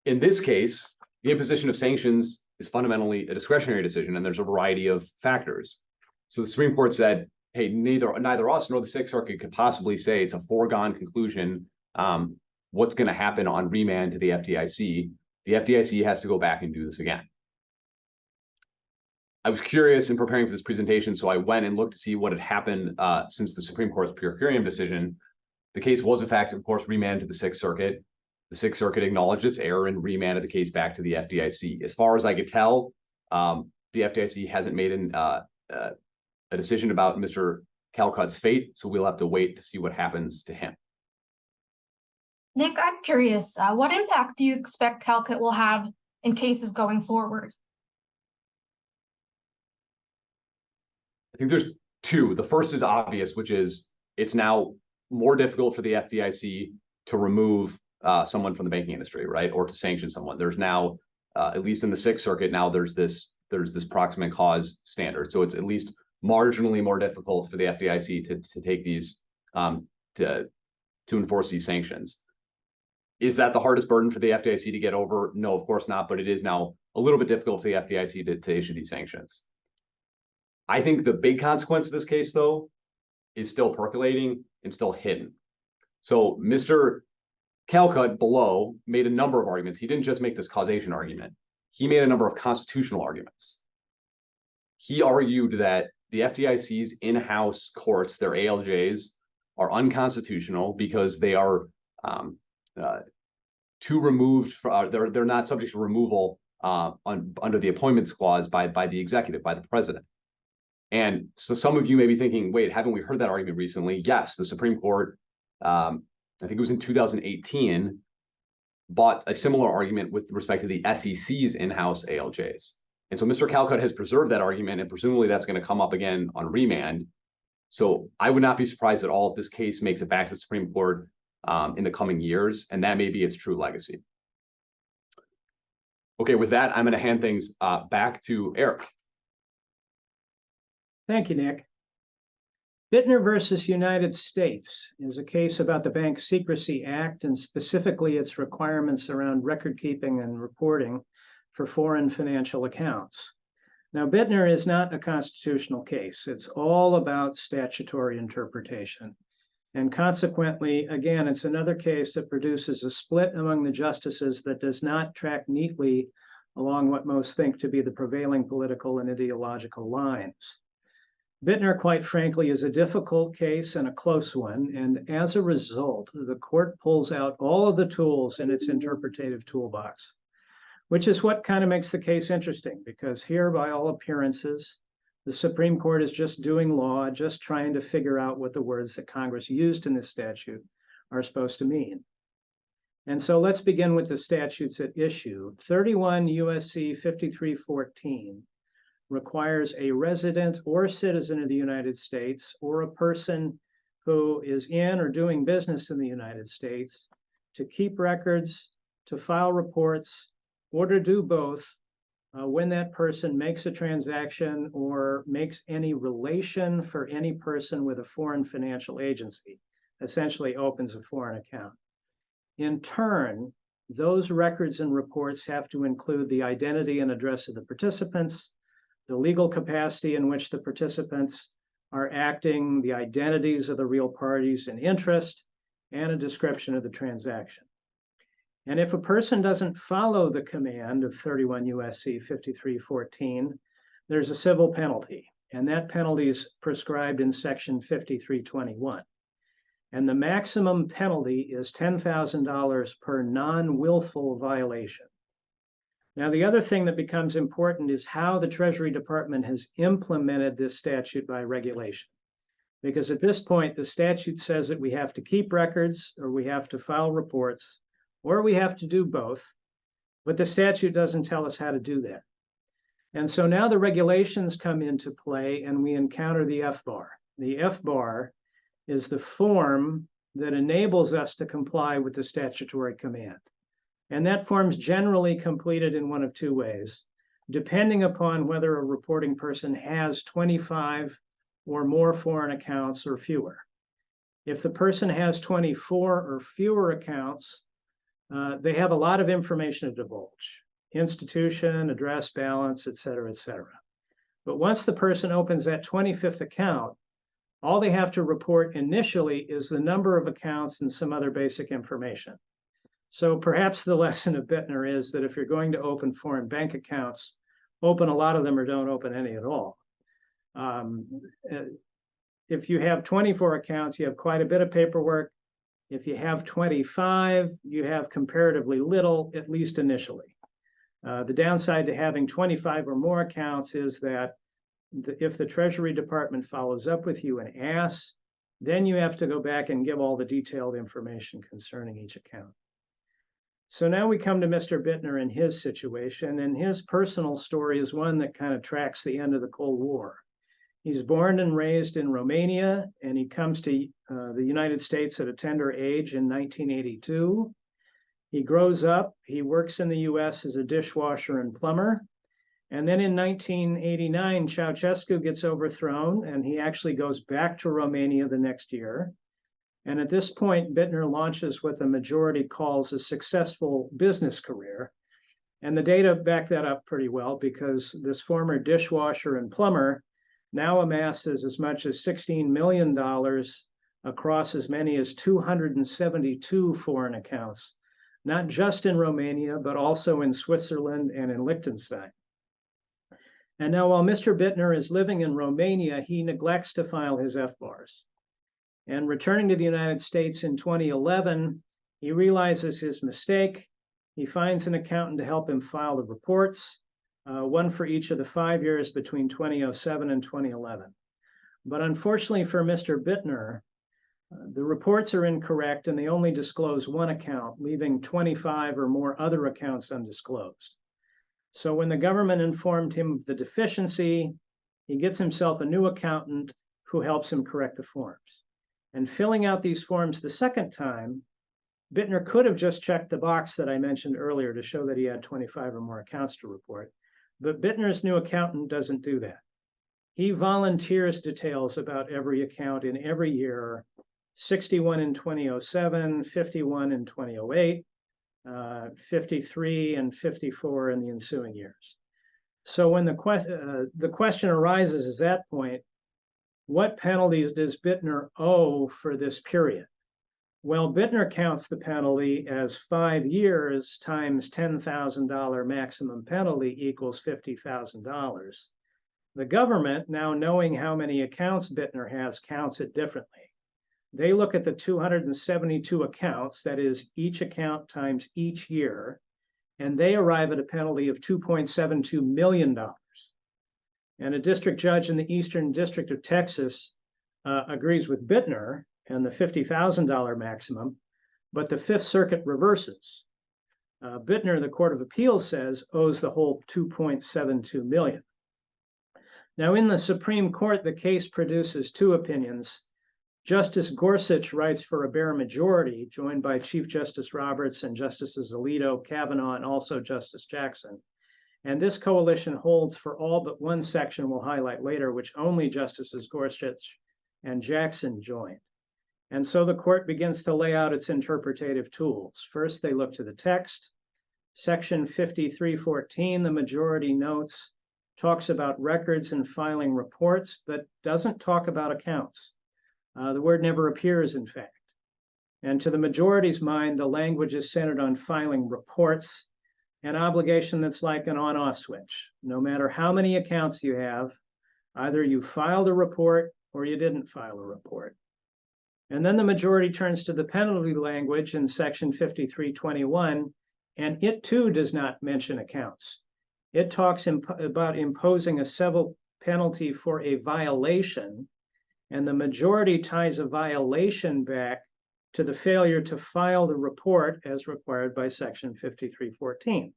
In this case, the imposition of sanctions is fundamentally a discretionary decision, and there's a variety of factors. So the Supreme Court said, hey, neither us nor the Sixth Circuit could possibly say it's a foregone conclusion what's going to happen on remand to the FDIC. The FDIC has to go back and do this again. I was curious in preparing for this presentation, so I went and looked to see what had happened since the Supreme Court's per curiam decision. The case was, in fact, of course, remanded to the Sixth Circuit. The Sixth Circuit acknowledged its error and remanded the case back to the FDIC. As far as I could tell, the FDIC hasn't made a decision about Mr. Calcutt's fate, so we'll have to wait to see what happens to him. Nick, I'm curious, what impact do you expect Calcutt will have in cases going forward? I think there's two. The first is obvious, which is it's now more difficult for the FDIC to remove someone from the banking industry, right, or to sanction someone. There's now, at least in the Sixth Circuit, now there's this proximate cause standard. So it's at least marginally more difficult for the FDIC to take these to enforce these sanctions. Is that the hardest burden for the FDIC to get over? No, of course not. But it is now a little bit difficult for the FDIC to issue these sanctions. I think the big consequence of this case, though, is still percolating and still hidden. So Mr. Calcutt below made a number of arguments. He didn't just make this causation argument. He made a number of constitutional arguments. He argued that the FDIC's in-house courts, their ALJs, are unconstitutional because they are too removed. They're not subject to removal under the appointments clause by the executive, by the president. And so some of you may be thinking, wait, haven't we heard that argument recently? Yes, the Supreme Court, I think it was in 2018, bought a similar argument with respect to the SEC's in-house ALJs. And so Mr. Calcutt has preserved that argument, and presumably that's going to come up again on remand. So I would not be surprised at all if this case makes it back to the Supreme Court in the coming years, and that may be its true legacy. Okay, with that, I'm going to hand things back to Eric. Thank you, Nick. Bittner versus United States is a case about the Bank Secrecy Act and specifically its requirements around record keeping and reporting for foreign financial accounts. Now, Bittner is not a constitutional case. It's all about statutory interpretation. And consequently, again, it's another case that produces a split among the justices that does not track neatly along what most think to be the prevailing political and ideological lines. Bittner, quite frankly, is a difficult case and a close one. And as a result, the court pulls out all of the tools in its interpretative toolbox, which is what kind of makes the case interesting, because here, by all appearances, the Supreme Court is just doing law, just trying to figure out what the words that Congress used in this statute are supposed to mean. And so let's begin with the statutes at issue. 31 U.S.C. 5314 requires a resident or citizen of the United States or a person who is in or doing business in the United States to keep records, to file reports, or to do both when that person makes a transaction or makes any relation for any person with a foreign financial agency, essentially opens a foreign account. In turn, those records and reports have to include the identity and address of the participants, the legal capacity in which the participants are acting, the identities of the real parties in interest, and a description of the transaction. And if a person doesn't follow the command of 31 U.S.C. 5314, there's a civil penalty, and that penalty is prescribed in section 5321. And the maximum penalty is $10,000 per non-willful violation. Now, the other thing that becomes important is how the Treasury Department has implemented this statute by regulation. Because at this point, the statute says that we have to keep records, or we have to file reports, or we have to do both, but the statute doesn't tell us how to do that. And so now the regulations come into play and we encounter the F-bar. The F-bar is the form that enables us to comply with the statutory command. And that form's generally completed in one of two ways, depending upon whether a reporting person has 25 or more foreign accounts or fewer. If the person has 24 or fewer accounts, they have a lot of information to divulge: institution, address, balance, et cetera, et cetera. But once the person opens that 25th account, all they have to report initially is the number of accounts and some other basic information. So perhaps the lesson of Bittner is that if you're going to open foreign bank accounts, open a lot of them or don't open any at all. If you have 24 accounts, you have quite a bit of paperwork. If you have 25, you have comparatively little, at least initially. The downside to having 25 or more accounts is that if the Treasury Department follows up with you and asks, then you have to go back and give all the detailed information concerning each account. So now we come to Mr. Bittner and his situation, and his personal story is one that kind of tracks the end of the Cold War. He's born and raised in Romania, and he comes to the United States at a tender age in 1982. He grows up, he works in the US as a dishwasher and plumber. And then in 1989, Ceausescu gets overthrown, and he actually goes back to Romania the next year. And at this point, Bittner launches what the majority calls a successful business career. And the data back that up pretty well, because this former dishwasher and plumber now amasses as much as $16 million across as many as 272 foreign accounts, not just in Romania, but also in Switzerland and in Liechtenstein. And now, while Mr. Bittner is living in Romania, he neglects to file his F-bars. And returning to the United States in 2011, he realizes his mistake. He finds an accountant to help him file the reports, one for each of the 5 years between 2007 and 2011. But unfortunately for Mr. Bittner, the reports are incorrect and they only disclose one account, leaving 25 or more other accounts undisclosed. So when the government informed him of the deficiency, he gets himself a new accountant who helps him correct the forms. And filling out these forms the second time, Bittner could have just checked the box that I mentioned earlier to show that he had 25 or more accounts to report. But Bittner's new accountant doesn't do that. He volunteers details about every account in every year, 61 in 2007, 51 in 2008, 53 and 54 in the ensuing years. So when the question arises at that point, what penalties does Bittner owe for this period? Well, Bittner counts the penalty as 5 years times $10,000 maximum penalty equals $50,000. The government, now knowing how many accounts Bittner has, counts it differently. They look at the 272 accounts, that is each account times each year, and they arrive at a penalty of $2.72 million. And a district judge in the Eastern District of Texas agrees with Bittner and the $50,000 maximum, but the Fifth Circuit reverses. Bittner, the Court of Appeals says, owes the whole $2.72 million. Now, in the Supreme Court, the case produces two opinions. Justice Gorsuch writes for a bare majority, joined by Chief Justice Roberts and Justices Alito, Kavanaugh, and also Justice Jackson. And this coalition holds for all but one section we'll highlight later, which only Justices Gorsuch and Jackson joined. And so the court begins to lay out its interpretative tools. First, they look to the text. Section 5314, the majority notes, talks about records and filing reports, but doesn't talk about accounts. The word never appears, in fact. And to the majority's mind, the language is centered on filing reports, an obligation that's like an on-off switch. No matter how many accounts you have, either you filed a report or you didn't file a report. And then the majority turns to the penalty language in section 5321, and it too does not mention accounts. It talks about imposing a civil penalty for a violation, and the majority ties a violation back to the failure to file the report as required by section 5314.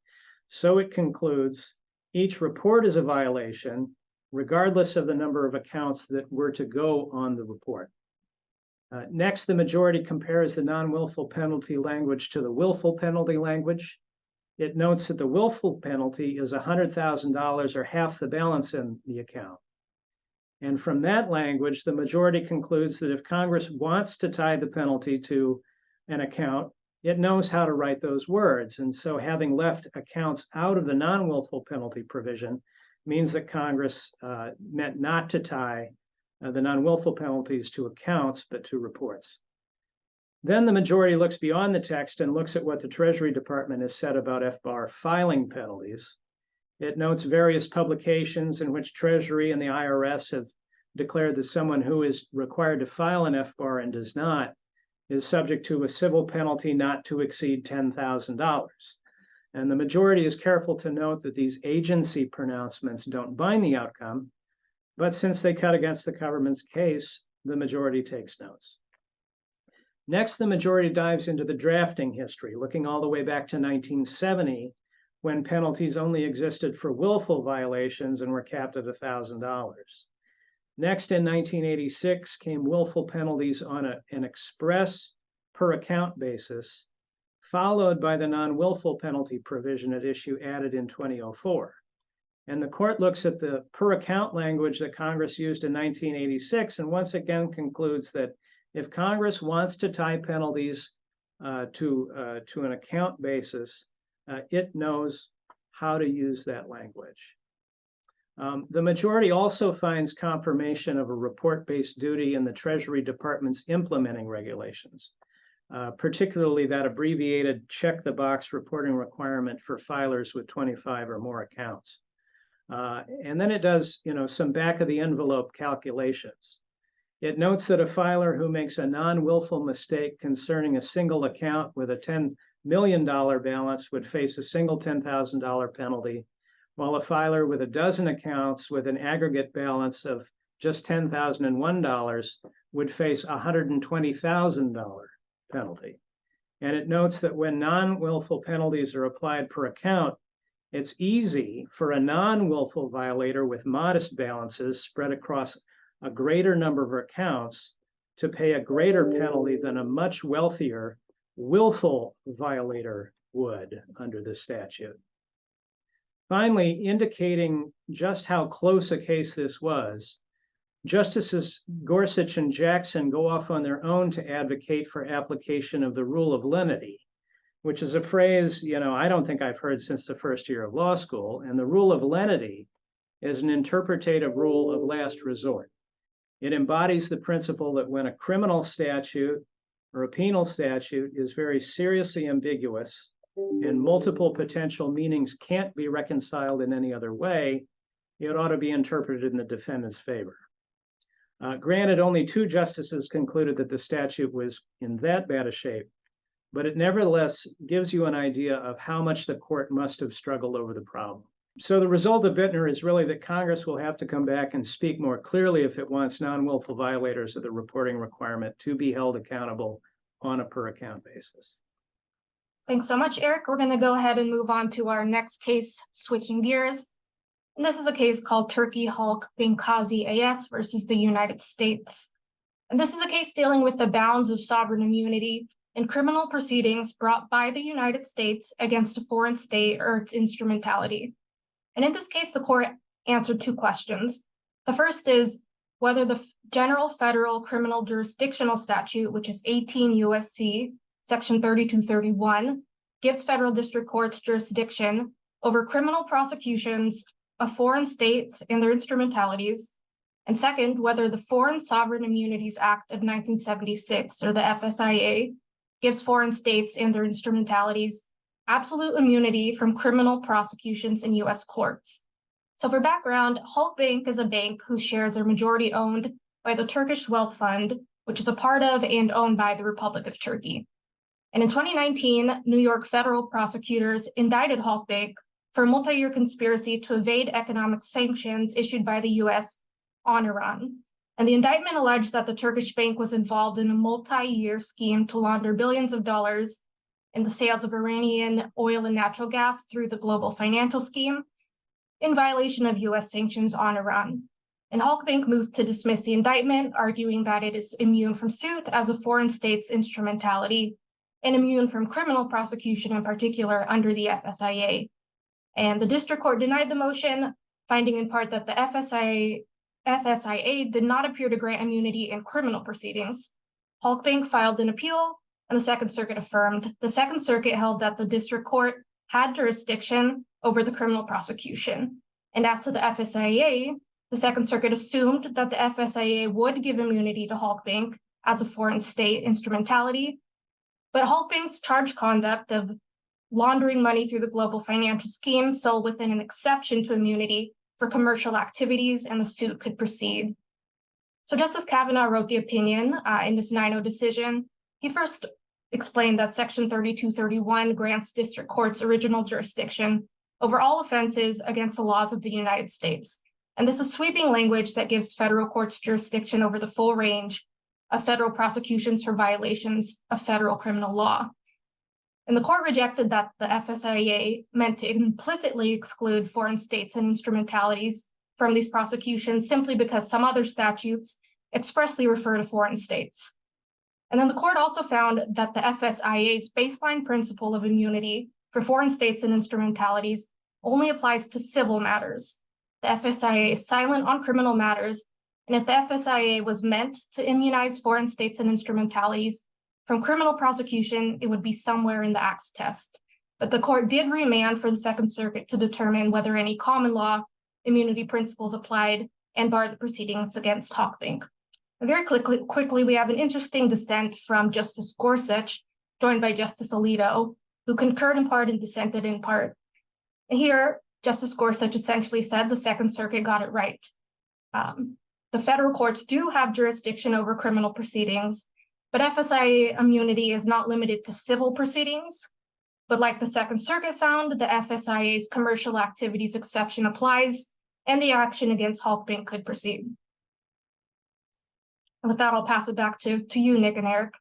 So it concludes, each report is a violation, regardless of the number of accounts that were to go on the report. Next, the majority compares the non-willful penalty language to the willful penalty language. It notes that the willful penalty is $100,000 or half the balance in the account. And from that language, the majority concludes that if Congress wants to tie the penalty to an account, it knows how to write those words. And so having left accounts out of the non-willful penalty provision means that Congress meant not to tie the non-willful penalties to accounts, but to reports. Then the majority looks beyond the text and looks at what the Treasury Department has said about FBAR filing penalties. It notes various publications in which Treasury and the IRS have declared that someone who is required to file an FBAR and does not is subject to a civil penalty not to exceed $10,000. And the majority is careful to note that these agency pronouncements don't bind the outcome, but since they cut against the government's case, the majority takes notes. Next, the majority dives into the drafting history, looking all the way back to 1970, when penalties only existed for willful violations and were capped at $1,000. Next, in 1986, came willful penalties on an express per account basis, followed by the non-willful penalty provision at issue added in 2004. And the court looks at the per account language that Congress used in 1986 and once again concludes that if Congress wants to tie penalties to an account basis, it knows how to use that language. The majority also finds confirmation of a report-based duty in the Treasury Department's implementing regulations, particularly that abbreviated check-the-box reporting requirement for filers with 25 or more accounts. And then it does, some back-of-the-envelope calculations. It notes that a filer who makes a non-willful mistake concerning a single account with a $10 million balance would face a single $10,000 penalty, while a filer with a dozen accounts with an aggregate balance of just $10,001 would face a $120,000 penalty. And it notes that when non-willful penalties are applied per account, It's easy for a non-willful violator with modest balances spread across a greater number of accounts to pay a greater penalty than a much wealthier willful violator would under the statute. Finally, indicating just how close a case this was, Justices Gorsuch and Jackson go off on their own to advocate for application of the rule of lenity, which is a phrase, I don't think I've heard since the first year of law school. And the rule of lenity is an interpretative rule of last resort. It embodies the principle that when a criminal statute or a penal statute is very seriously ambiguous and multiple potential meanings can't be reconciled in any other way, it ought to be interpreted in the defendant's favor. Granted, only 2 justices concluded that the statute was in that bad a shape, but it nevertheless gives you an idea of how much the court must have struggled over the problem. So the result of Bittner is really that Congress will have to come back and speak more clearly if it wants non-willful violators of the reporting requirement to be held accountable on a per account basis. Thanks so much, Eric. We're going to go ahead and move on to our next case, switching gears. And this is a case called Turkey Hulk Benghazi AS versus the United States. And this is a case dealing with the bounds of sovereign immunity in criminal proceedings brought by the United States against a foreign state or its instrumentality. And in this case, the court answered 2 questions. The first is whether the General Federal Criminal Jurisdictional Statute, which is 18 U.S.C. Section 3231, gives federal district courts jurisdiction over criminal prosecutions of foreign states and their instrumentalities. And second, whether the Foreign Sovereign Immunities Act of 1976, or the FSIA, gives foreign states and their instrumentalities absolute immunity from criminal prosecutions in U.S. courts. So for background, Halk Bank is a bank whose shares are majority owned by the Turkish Wealth Fund, which is a part of and owned by the Republic of Turkey. And in 2019, New York federal prosecutors indicted Halk Bank for a multi-year conspiracy to evade economic sanctions issued by the U.S. on Iran. And the indictment alleged that the Turkish bank was involved in a multi-year scheme to launder billions of dollars in the sales of Iranian oil and natural gas through the global financial scheme in violation of U.S. sanctions on Iran. And Halk Bank moved to dismiss the indictment, arguing that it is immune from suit as a foreign state's instrumentality and immune from criminal prosecution in particular under the FSIA. And the district court denied the motion, finding in part that the FSIA did not appear to grant immunity in criminal proceedings. Halk Bank filed an appeal, and the Second Circuit affirmed. The Second Circuit held that the district court had jurisdiction over the criminal prosecution. And as to the FSIA, the Second Circuit assumed that the FSIA would give immunity to Halk Bank as a foreign state instrumentality, but Halk Bank's charged conduct of laundering money through the global financial scheme fell within an exception to immunity for commercial activities, and the suit could proceed. So Justice Kavanaugh wrote the opinion in this 9-0 decision. He first explained that Section 3231 grants district courts original jurisdiction over all offenses against the laws of the United States. And this is sweeping language that gives federal courts jurisdiction over the full range of federal prosecutions for violations of federal criminal law. And the court rejected that the FSIA meant to implicitly exclude foreign states and instrumentalities from these prosecutions simply because some other statutes expressly refer to foreign states. And then the court also found that the FSIA's baseline principle of immunity for foreign states and instrumentalities only applies to civil matters. The FSIA is silent on criminal matters, and if the FSIA was meant to immunize foreign states and instrumentalities from criminal prosecution, it would be somewhere in the Acts test. But the court did remand for the Second Circuit to determine whether any common law immunity principles applied and barred the proceedings against Halk Bank. And very quickly, we have an interesting dissent from Justice Gorsuch, joined by Justice Alito, who concurred in part and dissented in part. And here, Justice Gorsuch essentially said the Second Circuit got it right. The federal courts do have jurisdiction over criminal proceedings, but FSIA immunity is not limited to civil proceedings. But like the Second Circuit found, the FSIA's commercial activities exception applies, and the action against Halk Bank could proceed. And with that, I'll pass it back to you, Nick and Eric.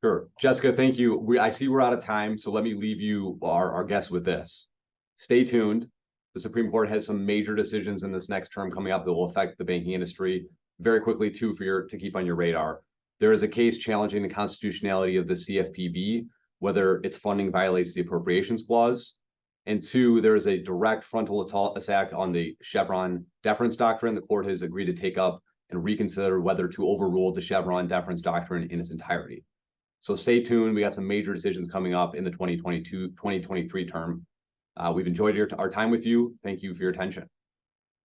Sure. Jessica, thank you. I see we're out of time, so let me leave you, our guests, with this. Stay tuned. The Supreme Court has some major decisions in this next term coming up that will affect the banking industry very quickly too, to keep on your radar. There is a case challenging the constitutionality of the CFPB, whether its funding violates the appropriations clause. And two, there is a direct frontal attack on the Chevron deference doctrine. The court has agreed to take up and reconsider whether to overrule the Chevron deference doctrine in its entirety. So stay tuned. We got some major decisions coming up in the 2022-2023 term. We've enjoyed our time with you. Thank you for your attention.